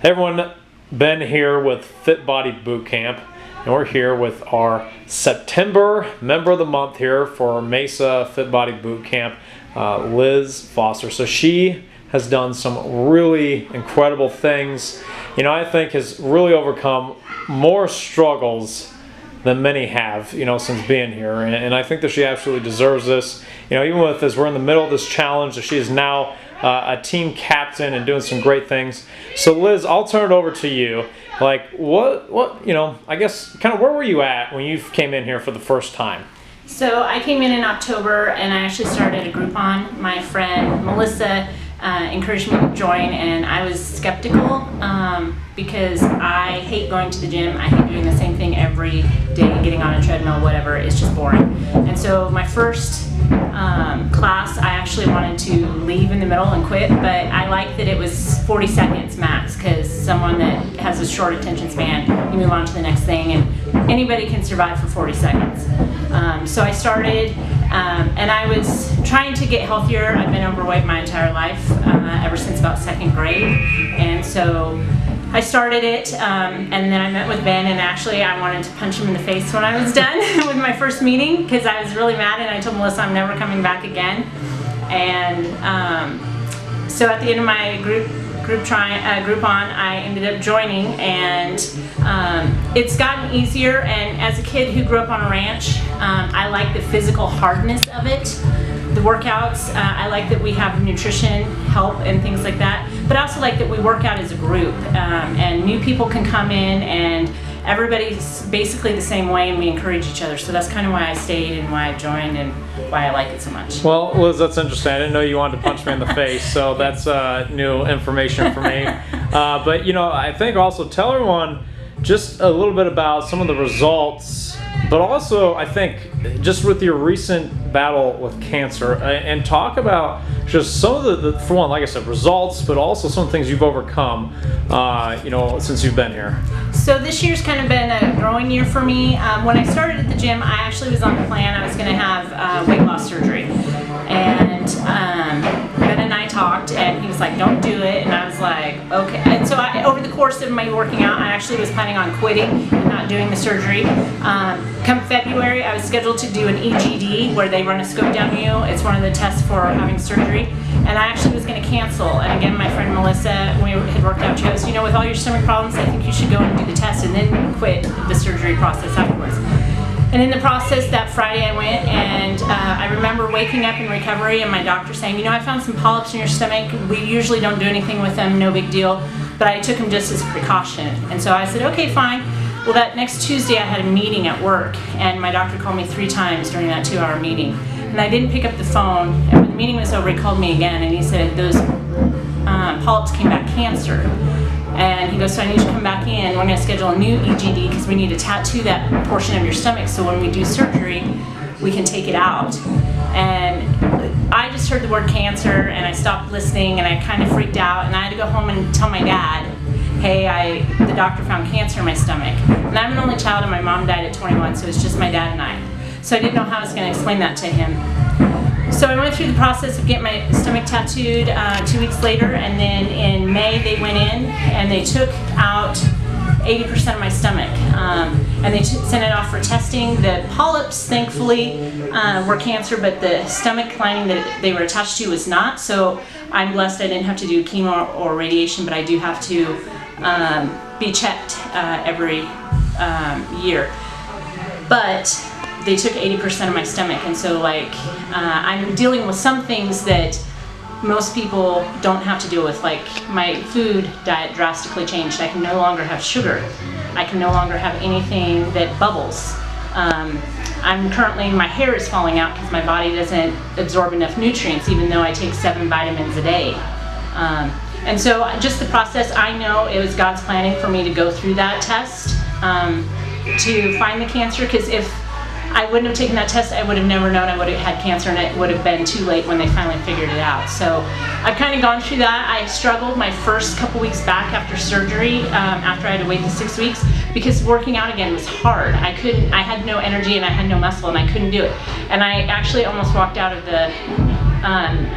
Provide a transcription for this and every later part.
Hey everyone, Ben here with FitBody Bootcamp, and we're here with our September member of the month here for our Mesa FitBody Bootcamp, Liz Foster. So she has done some really incredible things. You know, I think has really overcome more struggles than many have, you know, since being here. And I think that she absolutely deserves this. You know, even with as we're in the middle of this challenge, that she is now a team captain and doing some great things. So Liz, I'll turn it over to you. Like, what, you know, I guess kind of where were you at when you came in here for the first time? So I came in October and I actually started a Groupon. My friend Melissa encouraged me to join, and I was skeptical because I hate going to the gym. I hate doing the same thing every day, getting on a treadmill, whatever. It's just boring. And so my first class, I actually wanted to leave in the middle and quit, but I like that it was 40 seconds max, because someone that has a short attention span, you move on to the next thing, and anybody can survive for 40 seconds. So I started, and I was trying to get healthier. I've been overweight my entire life, ever since about second grade, and so I started it, and then I met with Ben, and actually I wanted to punch him in the face when I was done with my first meeting, because I was really mad, and I told Melissa I'm never coming back again. And so at the end of my Groupon, I ended up joining, and it's gotten easier. And as a kid who grew up on a ranch, I like the physical hardness of it. The workouts, I like that we have nutrition help and things like that, but I also like that we work out as a group, and new people can come in, and everybody's basically the same way, and we encourage each other. So that's kind of why I stayed and why I joined and why I like it so much. Well, Liz, that's interesting. I didn't know you wanted to punch me in the face, so that's new information for me. But you know, I think also tell everyone just a little bit about some of the results, but also I think just with your recent battle with cancer, and talk about just some of the for one, like I said, results, but also some things you've overcome, you know, since you've been here. So this year's kind of been a growing year for me. When I started at the gym, I actually was on the plan. I was going to have weight loss surgery, and Ben and I talked, and he was like, "Don't do it," and I was like, "Okay." And so over the course of my working out, I actually was planning on quitting and not doing the surgery. Come February, I was scheduled to do an EGD, where they run a scope down you. It's one of the tests for having surgery, and I actually was going to cancel. And again, my friend Melissa, we had worked out, she goes, "You know, with all your stomach problems, I think you should go and do the test and then quit the surgery process afterwards." And in the process, that Friday I went, and I remember waking up in recovery and my doctor saying, "You know, I found some polyps in your stomach. We usually don't do anything with them, no big deal, but I took them just as a precaution." And so I said, "Okay, fine." Well, that next Tuesday I had a meeting at work, and my doctor called me 3 times during that 2-hour meeting. And I didn't pick up the phone, and when the meeting was over, he called me again, and he said, "Those polyps came back cancer." And he goes, "So I need you to come back in. We're going to schedule a new EGD, because we need to tattoo that portion of your stomach, so when we do surgery, we can take it out." And I just heard the word cancer, and I stopped listening, and I kind of freaked out, and I had to go home and tell my dad, "Hey, the doctor found cancer in my stomach." And I'm an only child, and my mom died at 21, so it's just my dad and I. So I didn't know how I was going to explain that to him. So I went through the process of getting my stomach tattooed 2 weeks later, and then in May they went in and they took out 80% of my stomach, and they sent it off for testing. The polyps, thankfully, were cancer, but the stomach lining that they were attached to was not. So I'm blessed I didn't have to do chemo or radiation, but I do have to be checked every year. But they took 80% of my stomach, and so like I'm dealing with some things that most people don't have to deal with. Like my food diet drastically changed. I can no longer have sugar. I can no longer have anything that bubbles. I'm currently, my hair is falling out because my body doesn't absorb enough nutrients, even though I take 7 vitamins a day. And so just the process, I know it was God's planning for me to go through that test to find the cancer, because if I wouldn't have taken that test, I would have never known I would have had cancer, and it would have been too late when they finally figured it out. So I've kind of gone through that. I struggled my first couple weeks back after surgery, after I had to wait the 6 weeks, because working out again was hard. I had no energy and I had no muscle, and I couldn't do it. And I actually almost walked out of the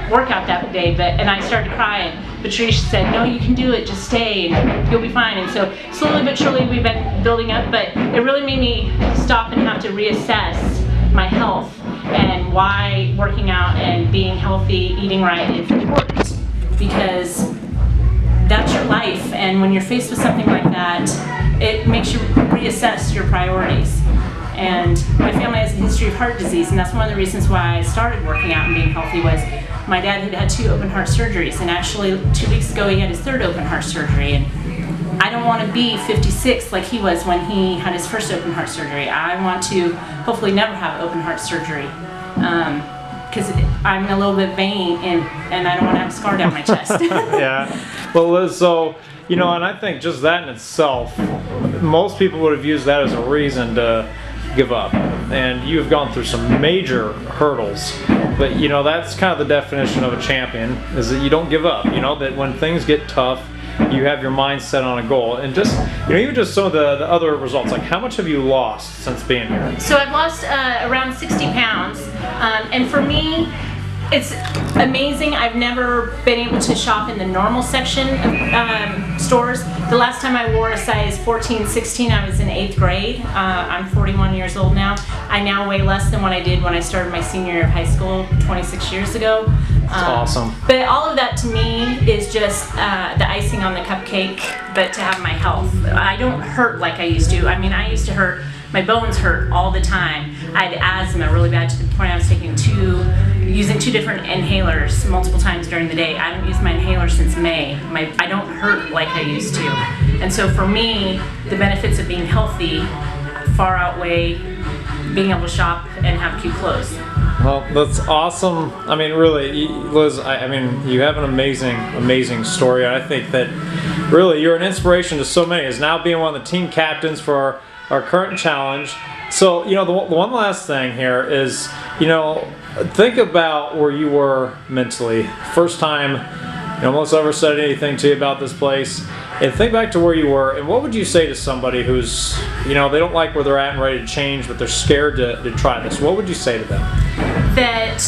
workout that day, and I started crying Patrice said, no, you can do it, just stay and you'll be fine. And so slowly but surely we've been building up, but it really made me stop and have to reassess my health and why working out and being healthy, eating right is important, because that's your life, and when you're faced with something like that, it makes you reassess your priorities. And my family has a history of heart disease, and that's one of the reasons why I started working out and being healthy. Was my dad had had 2 open heart surgeries, and actually 2 weeks ago he had his 3rd open heart surgery. And I don't want to be 56 like he was when he had his first open heart surgery. I want to hopefully never have open heart surgery, because I'm a little bit vain and I don't want to have a scar down my chest. Yeah. Well, Liz, so, you know, and I think just that in itself, most people would have used that as a reason to give up. And you have gone through some major hurdles. But, you know, that's kind of the definition of a champion, is that you don't give up. You know, that when things get tough, you have your mind set on a goal. And just, you know, even just some of the other results, like how much have you lost since being here? So I've lost around 60 pounds. And for me, it's amazing. I've never been able to shop in the normal section of stores. The last time I wore a size 14, 16, I was in 8th grade. I'm 41 years old now. I now weigh less than what I did when I started my senior year of high school 26 years ago. That's awesome. But all of that to me is just the icing on the cupcake, but to have my health. I don't hurt like I used to. I mean, I used to hurt, my bones hurt all the time. I had asthma really bad to the point I was using 2 different inhalers multiple times during the day. I haven't used my inhaler since May. I don't hurt like I used to. And so for me, the benefits of being healthy far outweigh being able to shop and have cute clothes. Well, that's awesome. I mean, really, Liz, I mean, you have an amazing story. I think that really you're an inspiration to so many, as now being one of the team captains for our current challenge. So, you know, the one last thing here is, you know, think about where you were mentally. First time no one's ever said anything to you about this place. And think back to where you were, and what would you say to somebody who's, you know, they don't like where they're at and ready to change, but they're scared to try this? What would you say to them? That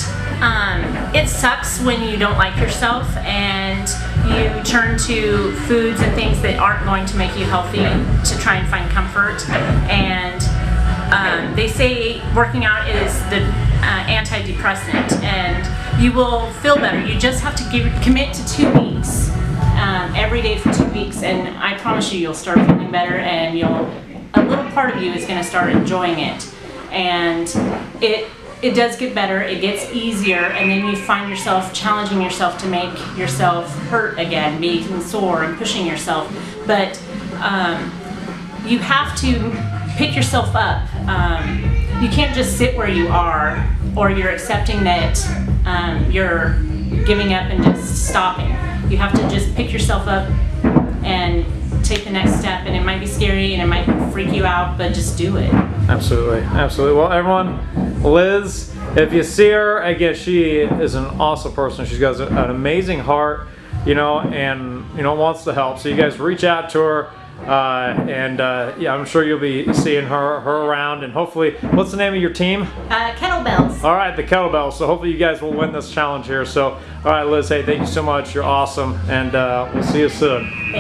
it sucks when you don't like yourself and you turn to foods and things that aren't going to make you healthy to try and find comfort. And they say working out is the antidepressant, and you will feel better. You just have to commit to 2 weeks every day for 2 weeks, and I promise you'll start feeling better, and a little part of you is going to start enjoying it. And it does get better, it gets easier, and then you find yourself challenging yourself to make yourself hurt again, being sore and pushing yourself. But you have to pick yourself up. You can't just sit where you are, or you're accepting that you're giving up and just stopping. You have to just pick yourself up and take the next step, and it might be scary and it might freak you out, but just do it. Absolutely, absolutely. Well, everyone, Liz, if you see her, I guess she is an awesome person. She's got an amazing heart, you know, and, you know, wants to help. So you guys reach out to her, yeah, I'm sure you'll be seeing her around, and hopefully, what's the name of your team? Kettlebells. All right, the Kettlebells. So hopefully you guys will win this challenge here. So, all right, Liz, hey, thank you so much. You're awesome, and we'll see you soon.